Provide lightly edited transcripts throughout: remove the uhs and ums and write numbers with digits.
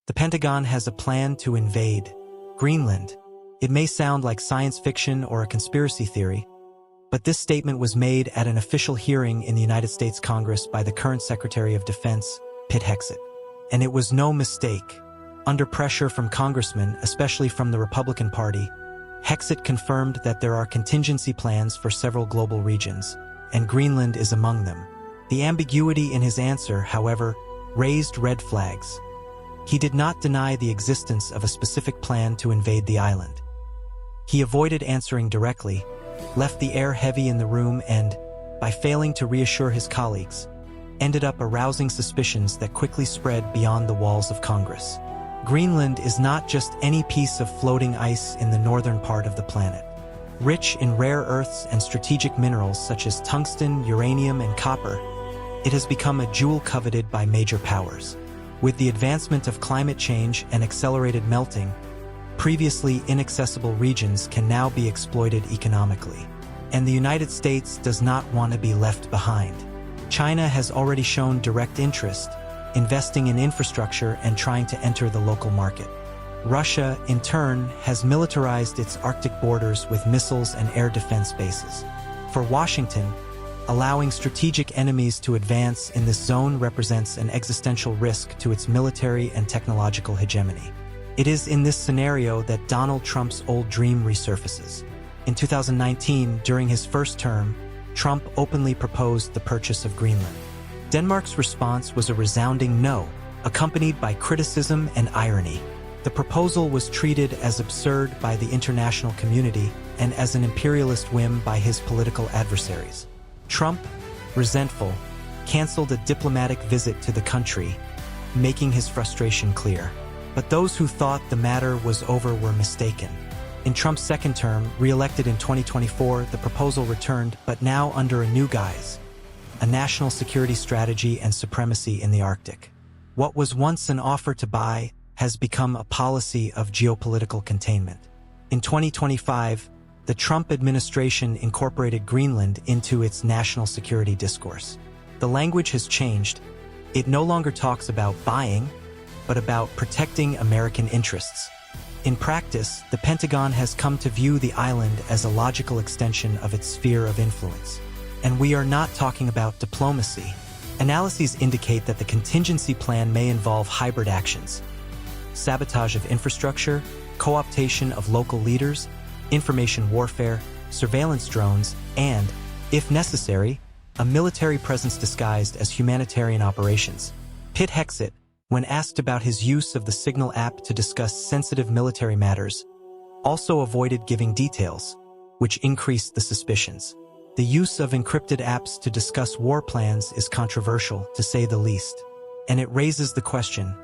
The Pentagon has a plan to invade Greenland. It may sound like science fiction or a conspiracy theory, but this statement was made at an official hearing in the United States Congress by the current Secretary of Defense, Pete Hegseth. And it was no mistake. Under pressure from congressmen, especially from the Republican Party, Hegseth confirmed that there are contingency plans for several global regions, and Greenland is among them. The ambiguity in his answer, however, raised red flags. He did not deny the existence of a specific plan to invade the island. He avoided answering directly, left the air heavy in the room and, by failing to reassure his colleagues, ended up arousing suspicions that quickly spread beyond the walls of Congress. Greenland is not just any piece of floating ice in the northern part of the planet. Rich in rare earths and strategic minerals such as tungsten, uranium, and copper, it has become a jewel coveted by major powers. With the advancement of climate change and accelerated melting, previously inaccessible regions can now be exploited economically. And the United States does not want to be left behind. China has already shown direct interest, investing in infrastructure and trying to enter the local market. Russia, in turn, has militarized its Arctic borders with missiles and air defense bases. For Washington, allowing strategic enemies to advance in this zone represents an existential risk to its military and technological hegemony. It is in this scenario that Donald Trump's old dream resurfaces. In 2019, during his first term, Trump openly proposed the purchase of Greenland. Denmark's response was a resounding no, accompanied by criticism and irony. The proposal was treated as absurd by the international community and as an imperialist whim by his political adversaries. Trump, resentful, canceled a diplomatic visit to the country, making his frustration clear. But those who thought the matter was over were mistaken. In Trump's second term, re-elected in 2024, the proposal returned, but now under a new guise: a national security strategy and supremacy in the Arctic. What was once an offer to buy has become a policy of geopolitical containment. In 2025, the Trump administration incorporated Greenland into its national security discourse. The language has changed. It no longer talks about buying, but about protecting American interests. In practice, the Pentagon has come to view the island as a logical extension of its sphere of influence. And we are not talking about diplomacy. Analyses indicate that the contingency plan may involve hybrid actions: sabotage of infrastructure, co-optation of local leaders, information warfare, surveillance drones, and, if necessary, a military presence disguised as humanitarian operations. Pete Hegseth, when asked about his use of the Signal app to discuss sensitive military matters, also avoided giving details, which increased the suspicions. The use of encrypted apps to discuss war plans is controversial, to say the least, and it raises the question: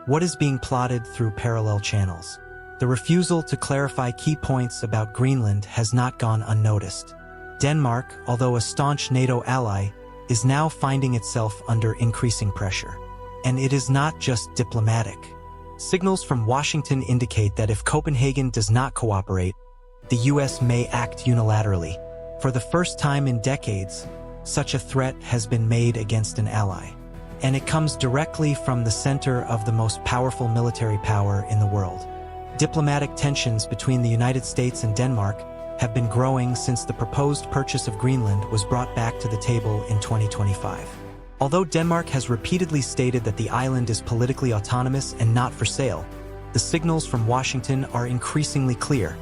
what is being plotted through parallel channels? The refusal to clarify key points about Greenland has not gone unnoticed. Denmark, although a staunch NATO ally, is now finding itself under increasing pressure. And it is not just diplomatic. Signals from Washington indicate that if Copenhagen does not cooperate, the US may act unilaterally. For the first time in decades, such a threat has been made against an ally. And it comes directly from the center of the most powerful military power in the world. Diplomatic tensions between the United States and Denmark have been growing since the proposed purchase of Greenland was brought back to the table in 2025. Although Denmark has repeatedly stated that the island is politically autonomous and not for sale, the signals from Washington are increasingly clear.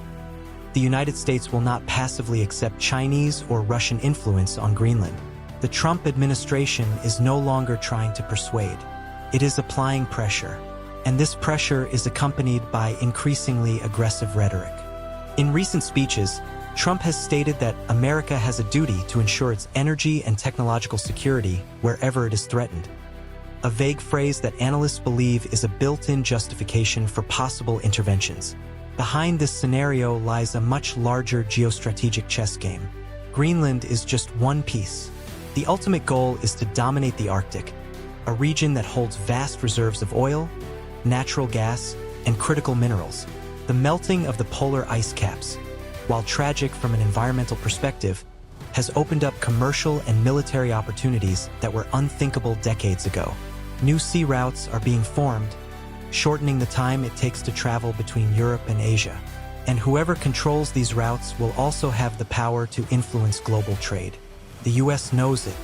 The United States will not passively accept Chinese or Russian influence on Greenland. The Trump administration is no longer trying to persuade. It is applying pressure. And this pressure is accompanied by increasingly aggressive rhetoric. In recent speeches, Trump has stated that America has a duty to ensure its energy and technological security wherever it is threatened. A vague phrase that analysts believe is a built-in justification for possible interventions. Behind this scenario lies a much larger geostrategic chess game. Greenland is just one piece. The ultimate goal is to dominate the Arctic, a region that holds vast reserves of oil, natural gas, and critical minerals. The melting of the polar ice caps, while tragic from an environmental perspective, has opened up commercial and military opportunities that were unthinkable decades ago. New sea routes are being formed, shortening the time it takes to travel between Europe and Asia. And whoever controls these routes will also have the power to influence global trade. The US knows it,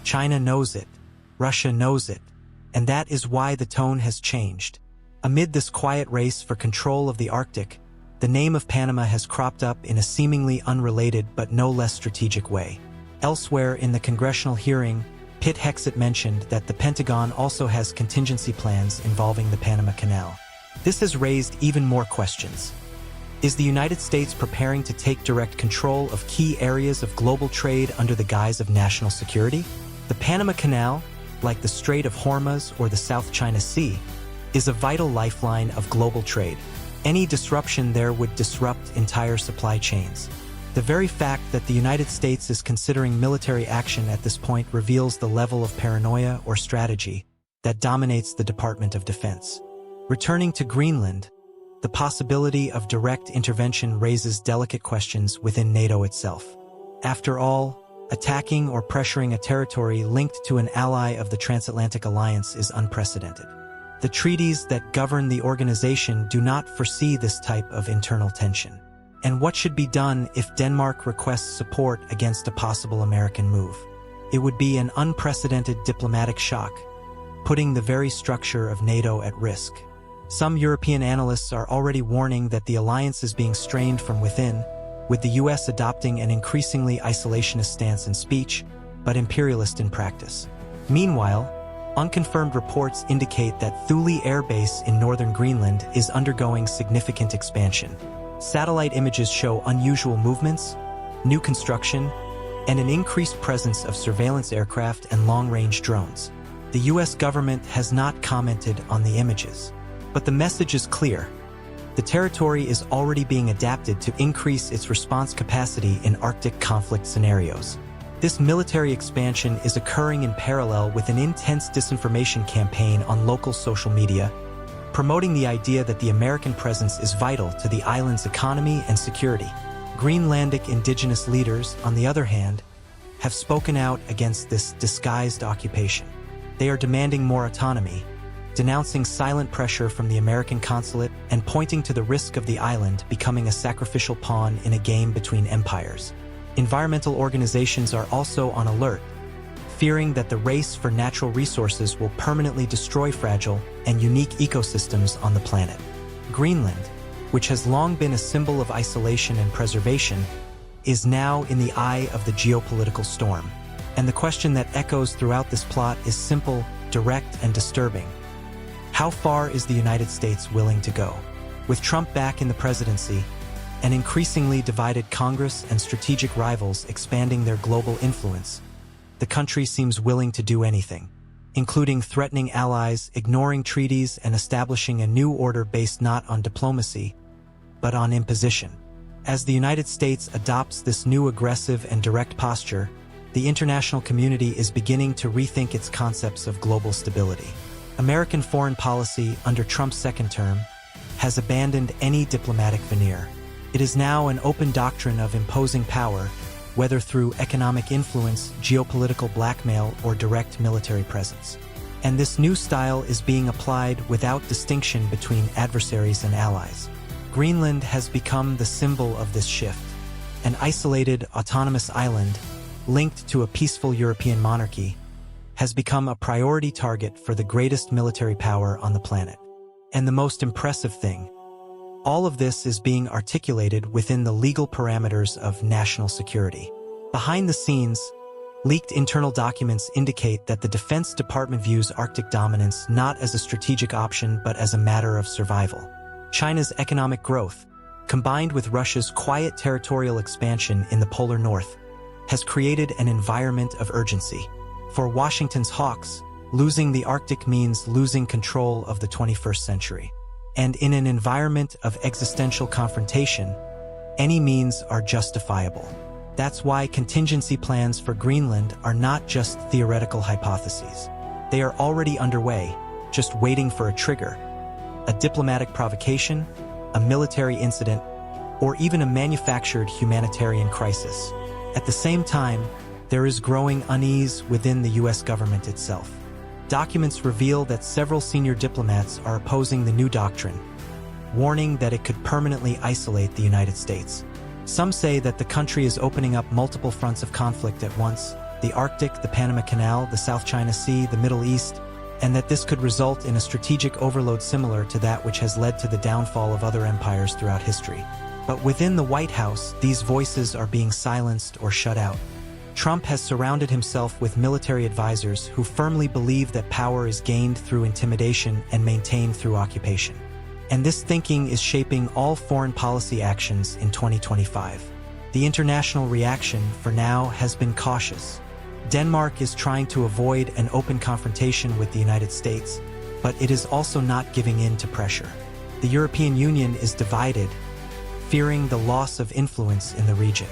China knows it, Russia knows it, and that is why the tone has changed. Amid this quiet race for control of the Arctic, the name of Panama has cropped up in a seemingly unrelated but no less strategic way. Elsewhere in the congressional hearing, Pete Hegseth mentioned that the Pentagon also has contingency plans involving the Panama Canal. This has raised even more questions. Is the United States preparing to take direct control of key areas of global trade under the guise of national security? The Panama Canal, like the Strait of Hormuz or the South China Sea, is a vital lifeline of global trade. Any disruption there would disrupt entire supply chains. The very fact that the United States is considering military action at this point reveals the level of paranoia or strategy that dominates the Department of Defense. Returning to Greenland, the possibility of direct intervention raises delicate questions within NATO itself. After all, attacking or pressuring a territory linked to an ally of the Transatlantic Alliance is unprecedented. The treaties that govern the organization do not foresee this type of internal tension. And what should be done if Denmark requests support against a possible American move? It would be an unprecedented diplomatic shock, putting the very structure of NATO at risk. Some European analysts are already warning that the alliance is being strained from within, with the US adopting an increasingly isolationist stance in speech, but imperialist in practice. Meanwhile, unconfirmed reports indicate that Thule Air Base in northern Greenland is undergoing significant expansion. Satellite images show unusual movements, new construction, and an increased presence of surveillance aircraft and long-range drones. The US government has not commented on the images, but the message is clear. The territory is already being adapted to increase its response capacity in Arctic conflict scenarios. This military expansion is occurring in parallel with an intense disinformation campaign on local social media, promoting the idea that the American presence is vital to the island's economy and security. Greenlandic indigenous leaders, on the other hand, have spoken out against this disguised occupation. They are demanding more autonomy, denouncing silent pressure from the American consulate and pointing to the risk of the island becoming a sacrificial pawn in a game between empires. Environmental organizations are also on alert, fearing that the race for natural resources will permanently destroy fragile and unique ecosystems on the planet. Greenland, which has long been a symbol of isolation and preservation, is now in the eye of the geopolitical storm. And the question that echoes throughout this plot is simple, direct, and disturbing. How far is the United States willing to go? With Trump back in the presidency, an increasingly divided Congress and strategic rivals expanding their global influence, the country seems willing to do anything, including threatening allies, ignoring treaties, and establishing a new order based not on diplomacy, but on imposition. As the United States adopts this new aggressive and direct posture, the international community is beginning to rethink its concepts of global stability. American foreign policy under Trump's second term has abandoned any diplomatic veneer. It is now an open doctrine of imposing power, whether through economic influence, geopolitical blackmail, or direct military presence. And this new style is being applied without distinction between adversaries and allies. Greenland has become the symbol of this shift. An isolated, autonomous island, linked to a peaceful European monarchy, has become a priority target for the greatest military power on the planet. And the most impressive thing, all of this is being articulated within the legal parameters of national security. Behind the scenes, leaked internal documents indicate that the Defense Department views Arctic dominance not as a strategic option but as a matter of survival. China's economic growth, combined with Russia's quiet territorial expansion in the polar north, has created an environment of urgency. For Washington's hawks, losing the Arctic means losing control of the 21st century. And in an environment of existential confrontation, any means are justifiable. That's why contingency plans for Greenland are not just theoretical hypotheses. They are already underway, just waiting for a trigger. A diplomatic provocation, a military incident, or even a manufactured humanitarian crisis. At the same time, there is growing unease within the US government itself. documents reveal that several senior diplomats are opposing the new doctrine, warning that it could permanently isolate the United States. Some say that the country is opening up multiple fronts of conflict at once: the Arctic, the Panama Canal, the South China Sea, the Middle East, and that this could result in a strategic overload similar to that which has led to the downfall of other empires throughout history. But within the White House, these voices are being silenced or shut out. Trump has surrounded himself with military advisors who firmly believe that power is gained through intimidation and maintained through occupation. And this thinking is shaping all foreign policy actions in 2025. The international reaction, for now, has been cautious. Denmark is trying to avoid an open confrontation with the United States, but it is also not giving in to pressure. The European Union is divided, fearing the loss of influence in the region.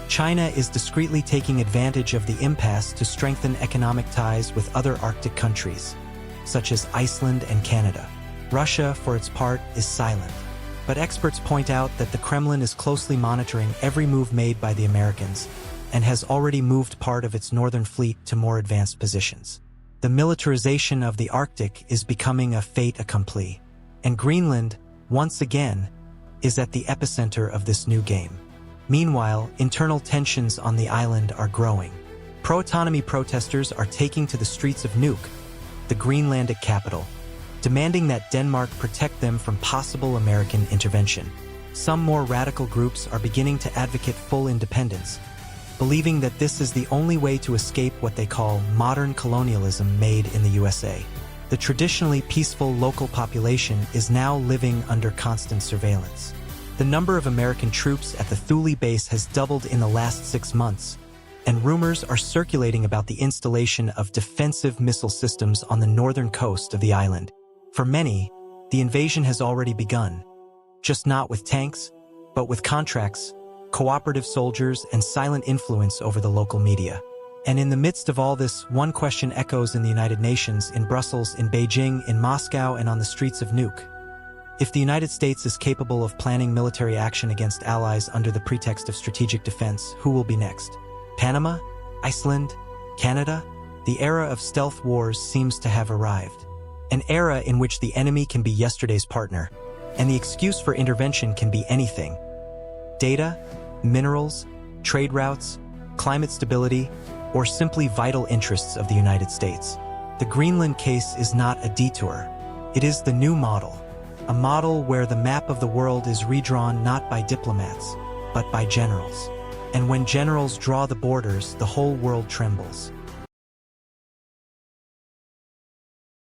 China is discreetly taking advantage of the impasse to strengthen economic ties with other Arctic countries, such as Iceland and Canada. Russia, for its part, is silent. But experts point out that the Kremlin is closely monitoring every move made by the Americans and has already moved part of its northern fleet to more advanced positions. The militarization of the Arctic is becoming a fait accompli, and Greenland, once again, is at the epicenter of this new game. Meanwhile, internal tensions on the island are growing. Pro-autonomy protesters are taking to the streets of Nuuk, the Greenlandic capital, demanding that Denmark protect them from possible American intervention. Some more radical groups are beginning to advocate full independence, believing that this is the only way to escape what they call modern colonialism made in the USA. The traditionally peaceful local population is now living under constant surveillance. The number of American troops at the Thule base has doubled in the last 6 months, and rumors are circulating about the installation of defensive missile systems on the northern coast of the island. For many, the invasion has already begun, just not with tanks, but with contracts, cooperative soldiers, and silent influence over the local media. And in the midst of all this, one question echoes in the United Nations, in Brussels, in Beijing, in Moscow, and on the streets of Nuuk. If the United States is capable of planning military action against allies under the pretext of strategic defense, who will be next? Panama? Iceland? Canada? The era of stealth wars seems to have arrived. An era in which the enemy can be yesterday's partner, and the excuse for intervention can be anything: data, minerals, trade routes, climate stability, or simply vital interests of the United States. The Greenland case is not a detour. It is the new model, a model where the map of the world is redrawn not by diplomats, but by generals. And when generals draw the borders, the whole world trembles.